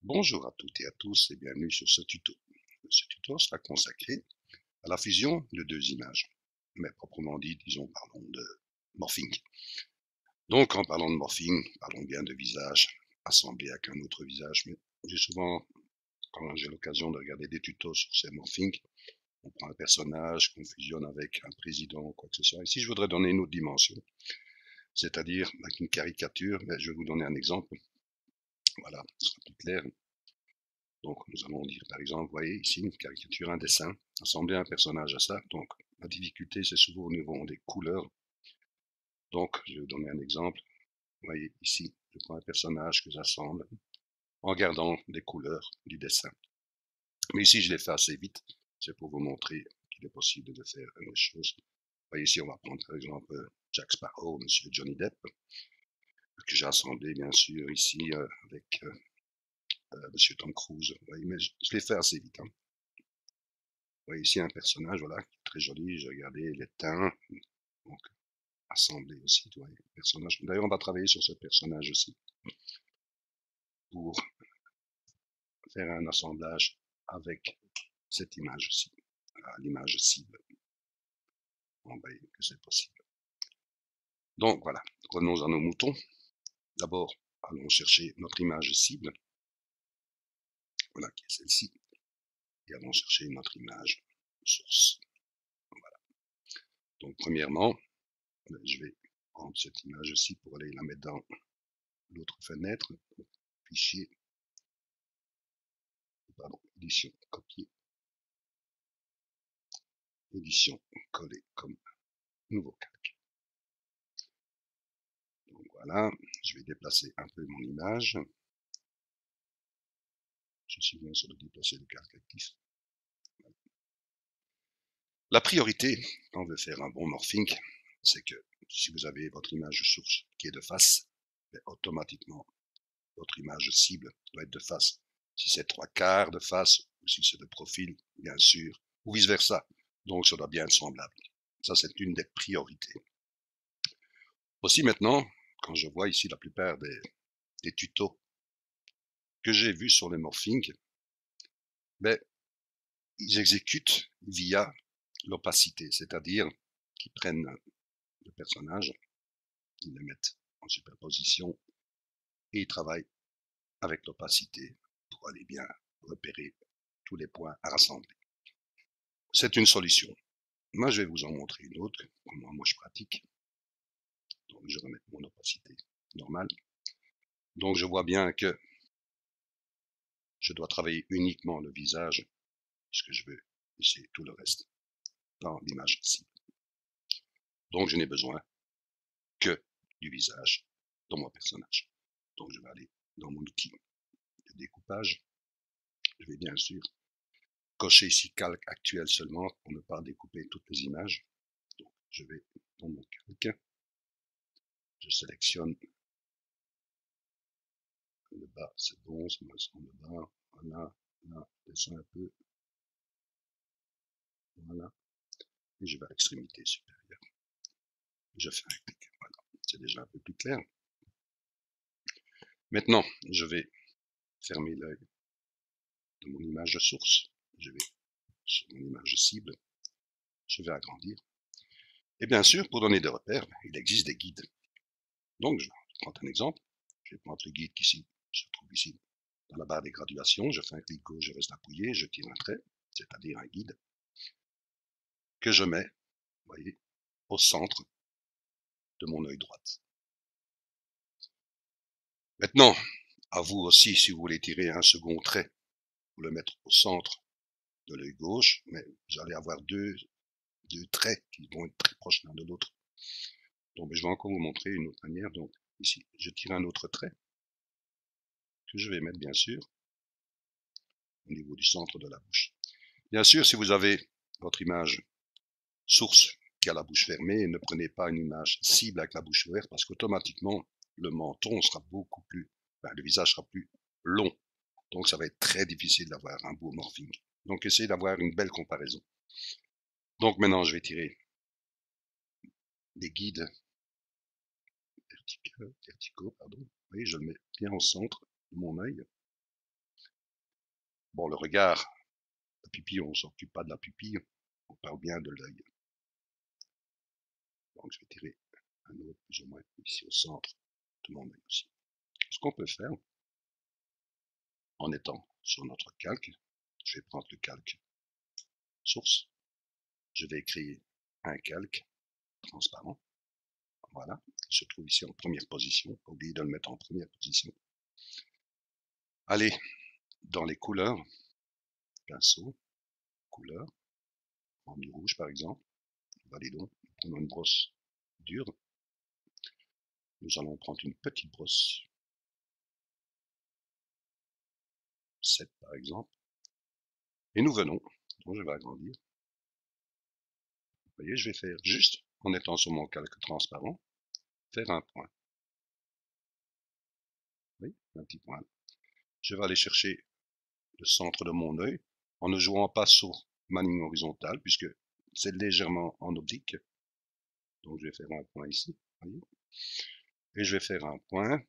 Bonjour à toutes et à tous et bienvenue sur ce tuto. Ce tuto sera consacré à la fusion de deux images, mais proprement dit, disons, parlons de morphing. Donc, en parlant de morphing, parlons bien de visage assemblé avec un autre visage, mais j'ai souvent, quand j'ai l'occasion de regarder des tutos sur ces morphings, on prend un personnage qu'on fusionne avec un président ou quoi que ce soit. Ici, je voudrais donner une autre dimension, c'est-à-dire avec une caricature, mais je vais vous donner un exemple. Voilà, ce sera plus clair. Donc, nous allons dire, par exemple, vous voyez ici une caricature, un dessin, assembler un personnage à ça. Donc, la difficulté, c'est souvent au niveau des couleurs. Donc, je vais vous donner un exemple. Vous voyez ici, je prends un personnage que j'assemble en gardant les couleurs du dessin. Mais ici, je l'ai fait assez vite. C'est pour vous montrer qu'il est possible de faire une chose. Vous voyez ici, on va prendre par exemple Jack Sparrow, Monsieur Johnny Depp, que j'ai assemblé bien sûr ici avec Monsieur Tom Cruise. Vous voyez, mais je l'ai fait assez vite. Hein. Vous voyez ici un personnage, voilà, très joli. J'ai regardé les teints, donc assemblé aussi, vous voyez, personnage. D'ailleurs, on va travailler sur ce personnage aussi pour faire un assemblage avec cette image aussi, l'image cible. On va que c'est possible. Donc voilà, revenons à nos moutons. D'abord, allons chercher notre image cible, voilà, qui est celle-ci, et allons chercher notre image source. Voilà. Donc premièrement, je vais prendre cette image-ci pour aller la mettre dans l'autre fenêtre, fichier, pardon, édition, copier, édition, coller comme nouveau calque. Donc voilà, je vais déplacer un peu mon image. Je suis bien sur de déplacer le calque actif. La priorité, quand on veut faire un bon morphing, c'est que si vous avez votre image source qui est de face, automatiquement, votre image cible doit être de face. Si c'est 3/4 de face, ou si c'est de profil, bien sûr, ou vice versa. Donc, ça doit bien être semblable. Ça, c'est une des priorités. Aussi maintenant, quand je vois ici la plupart des tutos que j'ai vus sur les morphing, ils exécutent via l'opacité, c'est-à-dire qu'ils prennent le personnage, ils le mettent en superposition et ils travaillent avec l'opacité pour aller bien repérer tous les points à rassembler. C'est une solution. Moi, je vais vous en montrer une autre, comment moi je pratique. Donc, je remets mon opacité normale. Donc, je vois bien que je dois travailler uniquement le visage, puisque je veux laisser tout le reste dans l'image cible. Donc, je n'ai besoin que du visage dans mon personnage. Donc, je vais aller dans mon outil de découpage. Je vais bien sûr cocher ici calque actuel seulement pour ne pas découper toutes les images. Donc, je vais dans mon calque. Je sélectionne le bas, c'est bon, ça me semble bas. Voilà, là, je descends un peu. Voilà. Et je vais à l'extrémité supérieure. Je fais un clic. Voilà, c'est déjà un peu plus clair. Maintenant, je vais fermer l'œil de mon image source. Je vais sur mon image cible. Je vais agrandir. Et bien sûr, pour donner des repères, il existe des guides. Donc, je vais prendre un exemple. Je vais prendre le guide qui se trouve ici dans la barre des graduations. Je fais un clic gauche, je reste appuyé, je tire un trait, c'est-à-dire un guide, que je mets, vous voyez, au centre de mon œil droit. Maintenant, à vous aussi, si vous voulez tirer un second trait, vous le mettre au centre de l'œil gauche, mais vous allez avoir deux traits qui vont être très proches l'un de l'autre. Donc, je vais encore vous montrer une autre manière. Donc, ici, je tire un autre trait que je vais mettre, bien sûr, au niveau du centre de la bouche. Bien sûr, si vous avez votre image source qui a la bouche fermée, ne prenez pas une image cible avec la bouche ouverte parce qu'automatiquement, le menton sera beaucoup plus, le visage sera plus long. Donc, ça va être très difficile d'avoir un beau morphing. Donc, essayez d'avoir une belle comparaison. Donc, maintenant, je vais tirer des guides verticaux, pardon. Vous voyez, je le mets bien au centre de mon œil. Bon, le regard, la pupille, on ne s'occupe pas de la pupille, on parle bien de l'œil. Donc je vais tirer un autre plus ou moins ici au centre de mon œil aussi. Ce qu'on peut faire, en étant sur notre calque, je vais prendre le calque source, je vais créer un calque transparent. Voilà, il se trouve ici en première position, pas oublier de le mettre en première position. Allez dans les couleurs, pinceau, couleur, en du rouge par exemple. Validons, prenons une brosse dure. Nous allons prendre une petite brosse, 7 par exemple, et nous venons, donc je vais agrandir. Vous voyez, je vais faire juste, en étant sur mon calque transparent, faire un point. Oui, un petit point. Je vais aller chercher le centre de mon œil, en ne jouant pas sur ma ligne horizontale, puisque c'est légèrement en optique. Donc je vais faire un point ici, voyez, et je vais faire un point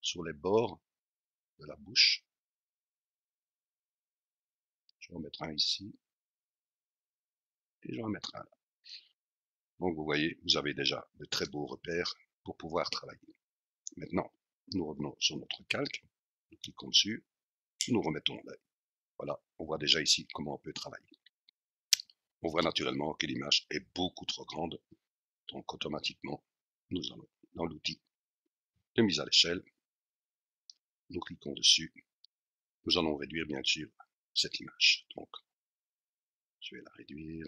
sur les bords de la bouche. Je vais en mettre un ici, et je vais en mettre un là. Donc vous voyez, vous avez déjà de très beaux repères pour pouvoir travailler. Maintenant, nous revenons sur notre calque, nous cliquons dessus, nous remettons l'œil. Voilà, on voit déjà ici comment on peut travailler. On voit naturellement que l'image est beaucoup trop grande, donc automatiquement, nous allons dans l'outil de mise à l'échelle, nous cliquons dessus, nous allons réduire bien sûr cette image. Donc, je vais la réduire,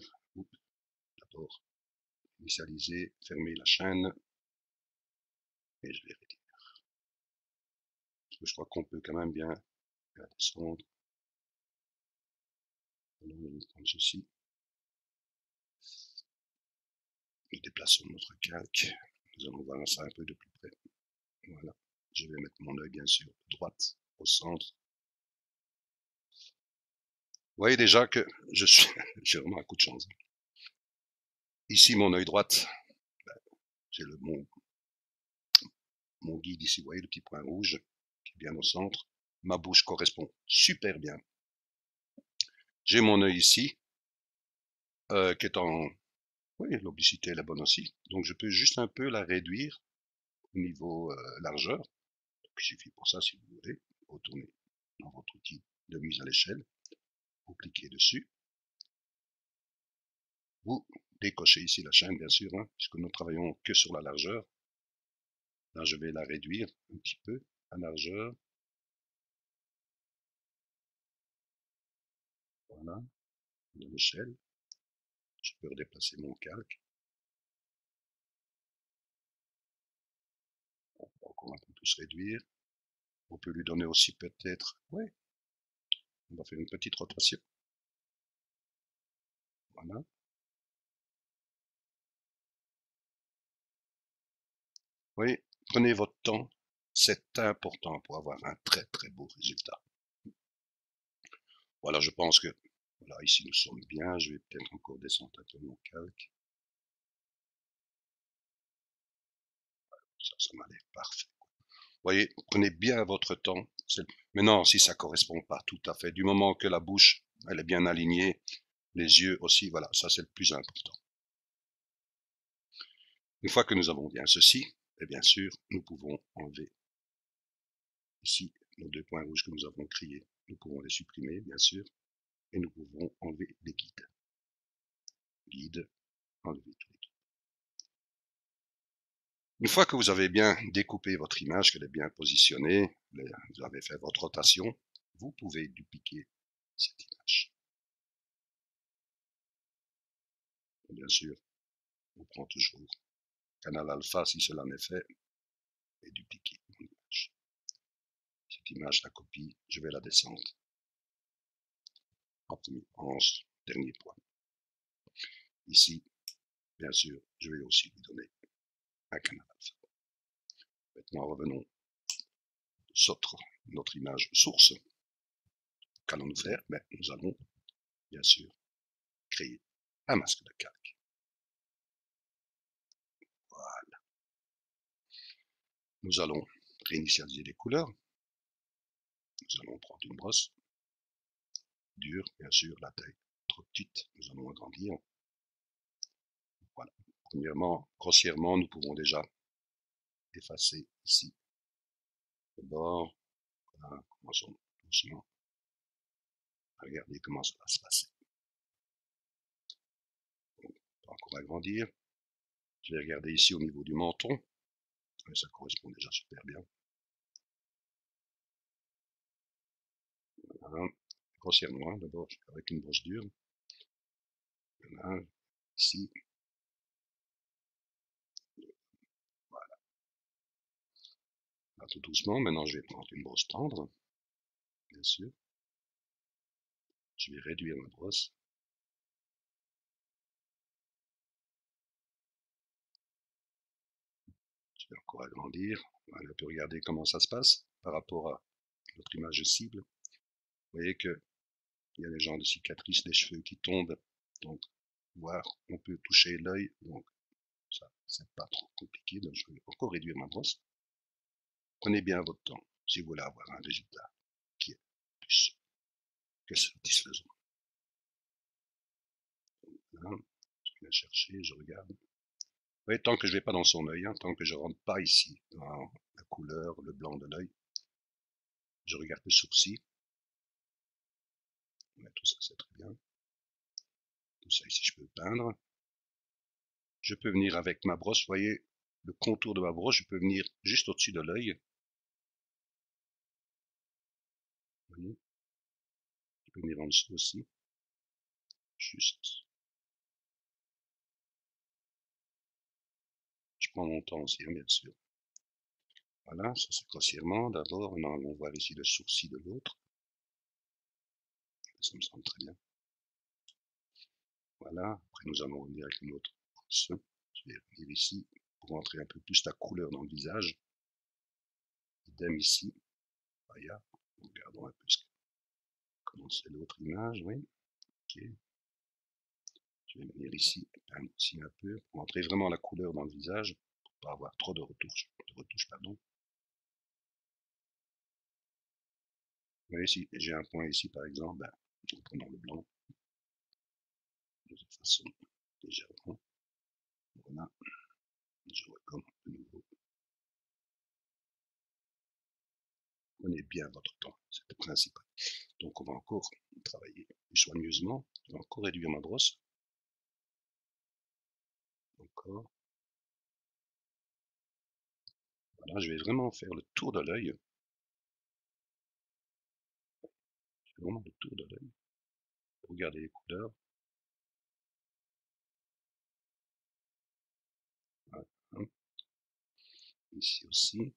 d'abord initialiser, fermer la chaîne, et je vais réduire. Parce que je crois qu'on peut quand même bien la descendre. Alors, je vais prendre ceci. Nous déplaçons notre calque. Nous allons voir ça un peu de plus près. Voilà. Je vais mettre mon œil bien sûr de droite au centre. Vous voyez déjà que j'ai vraiment un coup de chance. Ici, mon œil droite, j'ai mon guide ici, vous voyez le petit point rouge qui est bien au centre. Ma bouche correspond super bien. J'ai mon œil ici, qui est en... Oui, l'oblicité est la bonne aussi. Donc je peux juste un peu la réduire au niveau largeur. Donc, il suffit pour ça, si vous voulez, retourner dans votre outil de mise à l'échelle. Vous cliquez dessus. Vous décochez ici la chaîne, bien sûr, hein, puisque nous travaillons que sur la largeur. Là, je vais la réduire un petit peu, la largeur. Voilà, de l'échelle. Je peux redéplacer mon calque. Encore un peu plus réduire. On peut lui donner aussi peut-être, oui, on va faire une petite rotation. Voilà. Oui, prenez votre temps, c'est important pour avoir un très très beau résultat. Voilà, je pense que, voilà, ici nous sommes bien, je vais peut-être encore descendre un peu mon calque. Ça m'a l'air parfait. Vous voyez, prenez bien votre temps. Maintenant, si ça correspond pas tout à fait, du moment que la bouche, elle est bien alignée, les yeux aussi, voilà, ça c'est le plus important. Une fois que nous avons bien ceci, et bien sûr, nous pouvons enlever ici nos deux points rouges que nous avons créés. Nous pouvons les supprimer, bien sûr, et nous pouvons enlever les guides. Guide, enlever tous les guides. Une fois que vous avez bien découpé votre image, qu'elle est bien positionnée, vous avez fait votre rotation, vous pouvez dupliquer cette image. Et bien sûr, on prend toujours canal alpha si cela n'est fait, et dupliquer mon image. Cette image, la copie, je vais la descendre en dernier point. Ici, bien sûr, je vais aussi lui donner un canal alpha. Maintenant, revenons sur notre image source. Qu'allons-nous faire? Ben, nous allons, bien sûr, créer un masque de calque. Voilà. Nous allons réinitialiser les couleurs. Nous allons prendre une brosse. dur, bien sûr, la taille trop petite, nous allons agrandir. Voilà. Premièrement, grossièrement, nous pouvons déjà effacer ici le bord. Voilà, commençons doucement. Regardez comment ça va se passer. Donc, on va encore agrandir. Je vais regarder ici au niveau du menton. Et ça correspond déjà super bien. Voilà. Grossièrement, d'abord avec une brosse dure. Voilà, ici. Voilà. Là, tout doucement, maintenant je vais prendre une brosse tendre, bien sûr. Je vais réduire ma brosse. Je vais encore agrandir. Voilà, on peut regarder comment ça se passe par rapport à notre image de cible. Vous voyez que il y a des genres de cicatrices, des cheveux qui tombent. Donc, voir, on peut toucher l'œil. Donc, ça, c'est pas trop compliqué. Donc, je vais encore réduire ma brosse. Prenez bien votre temps si vous voulez avoir un résultat qui est plus que satisfaisant. Là, je viens chercher, je regarde. Vous voyez, tant que je ne vais pas dans son œil, hein, tant que je ne rentre pas ici dans la couleur, le blanc de l'œil, je regarde le sourcil. Mais tout ça, c'est très bien. Tout ça ici, je peux peindre. Je peux venir avec ma brosse, vous voyez, le contour de ma brosse, je peux venir juste au-dessus de l'œil. Vous voyez, je peux venir en dessous aussi. Juste. Je prends mon temps aussi, hein, bien sûr. Voilà, ça c'est grossièrement. D'abord, nous allons voir ici le sourcil de l'autre. Ça me semble très bien. Voilà, après nous allons revenir avec une autre brosse. Je vais venir ici pour rentrer un peu plus la couleur dans le visage. Idem ici. Regarde, regardons un peu comment c'est l'autre image, oui. Ok. Je vais venir ici, peindre ici un peu, pour rentrer vraiment la couleur dans le visage, pour pas avoir trop de retouches, pardon. Vous voyez, si j'ai un point ici par exemple, ben, en prenant le blanc, de cette façon, légèrement. Voilà, je recommence de nouveau. Prenez bien votre temps, c'est le principal. Donc on va encore travailler plus soigneusement. Je vais encore réduire ma brosse. Encore. Voilà, je vais vraiment faire le tour de l'œil. Vraiment le tour de l'œil. Regardez les couleurs. Voilà. Ici aussi.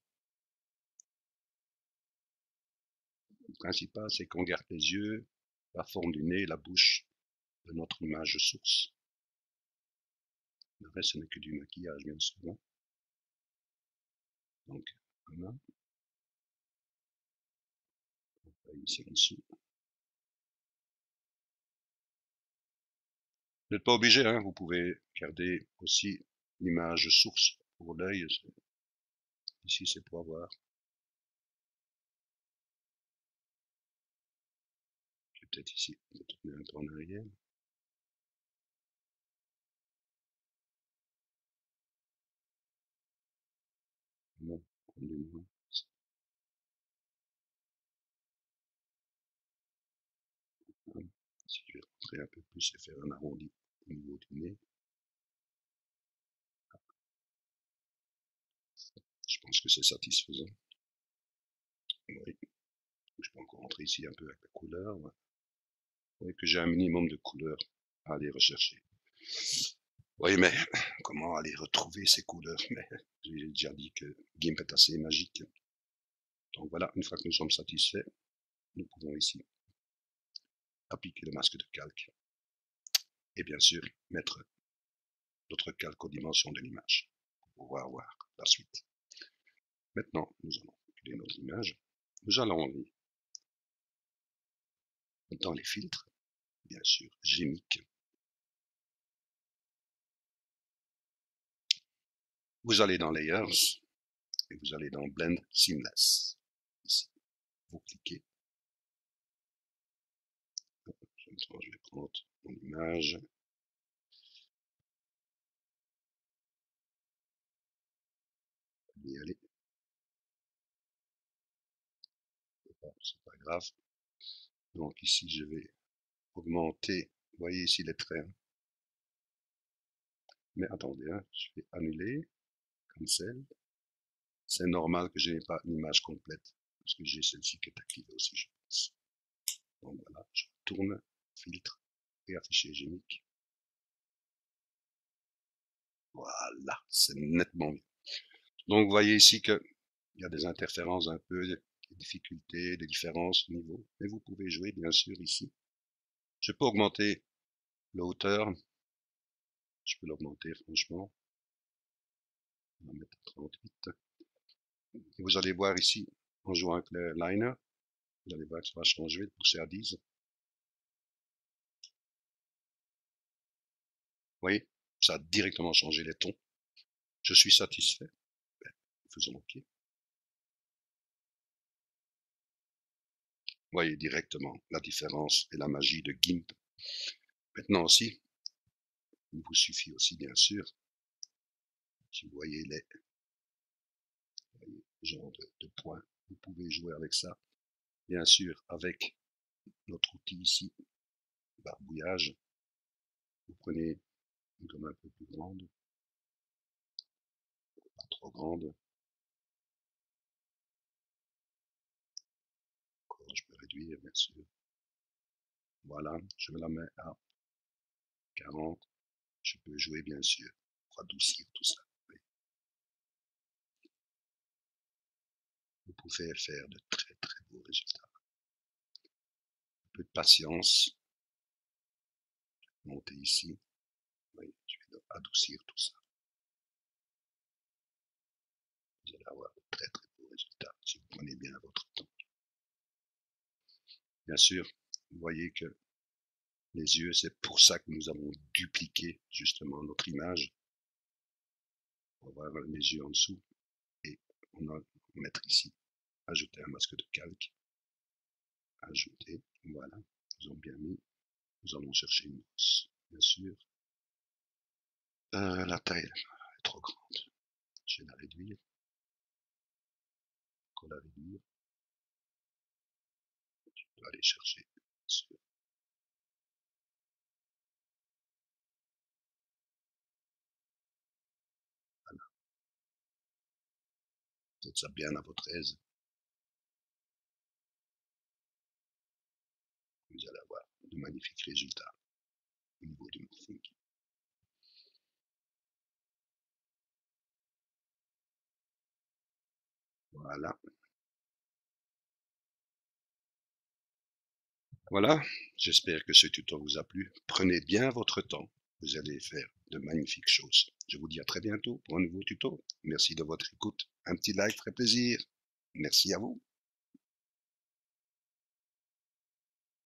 Le principal, c'est qu'on garde les yeux, la forme du nez, la bouche de notre image source. Le reste, ce n'est que du maquillage, bien sûr. Donc, voilà. Ici en dessous. Vous n'êtes pas obligé, hein, vous pouvez garder aussi l'image source pour l'œil. Ici, c'est pour avoir. Je vais peut-être ici tourner un peu en arrière. Non, si je vais rentrer un peu plus et faire un arrondi au niveau du nez. Je pense que c'est satisfaisant. Oui. Je peux encore rentrer ici un peu avec la couleur. Vous voyez que j'ai un minimum de couleurs à aller rechercher. Oui, mais comment aller retrouver ces couleurs? Mais j'ai déjà dit que GIMP est assez magique. Donc voilà, une fois que nous sommes satisfaits, nous pouvons ici appliquer le masque de calque et bien sûr mettre notre calque aux dimensions de l'image pour pouvoir voir la suite. Maintenant, nous allons créer notre image. Nous allons aller dans les filtres, bien sûr, Gmic. Vous allez dans Layers et vous allez dans Blend Seamless. Ici, vous cliquez. Attends, je vais prendre mon image. Allez, c'est pas grave. Donc ici, je vais augmenter. Vous voyez ici les traits. Mais attendez, hein, je vais annuler, cancel. C'est normal que je n'ai pas une image complète, parce que j'ai celle-ci qui est activée aussi, je pense. Donc voilà, je tourne, filtre et afficher génique. Voilà, c'est nettement mieux. Donc vous voyez ici qu'il y a des interférences un peu, des difficultés, des différences au niveau, mais vous pouvez jouer bien sûr ici. Je peux augmenter la hauteur, je peux l'augmenter franchement, on va mettre 38. Et vous allez voir ici, en jouant avec le liner, vous allez voir que ça va changer, de pousser à 10. Vous voyez, ça a directement changé les tons. Je suis satisfait. Faisons OK. Vous voyez directement la différence et la magie de GIMP. Maintenant aussi, il vous suffit aussi bien sûr, si vous voyez les genres de points, vous pouvez jouer avec ça. Bien sûr, avec notre outil ici, barbouillage, vous prenez une gomme un peu plus grande, pas trop grande. Encore, je peux réduire bien sûr. Voilà, je la mets à 40. Je peux jouer bien sûr pour adoucir tout ça. Vous pouvez faire de très très beaux résultats. Un peu de patience. Monter ici. Oui, je vais adoucir tout ça. Vous allez avoir de très très beaux résultats si vous prenez bien votre temps. Bien sûr, vous voyez que les yeux, c'est pour ça que nous avons dupliqué justement notre image. On va avoir les yeux en dessous et on va mettre ici, ajouter un masque de calque, ajouter, voilà, nous avons bien mis, nous allons chercher une hausse, bien sûr. La taille est trop grande, je vais la réduire, encore la réduire, je dois aller chercher, bien sûr. Voilà. Faites ça bien à votre aise. Vous allez avoir de magnifiques résultats au niveau du morphing. Voilà. Voilà, j'espère que ce tuto vous a plu. Prenez bien votre temps, vous allez faire de magnifiques choses. Je vous dis à très bientôt pour un nouveau tuto. Merci de votre écoute. Un petit like ferait plaisir. Merci à vous.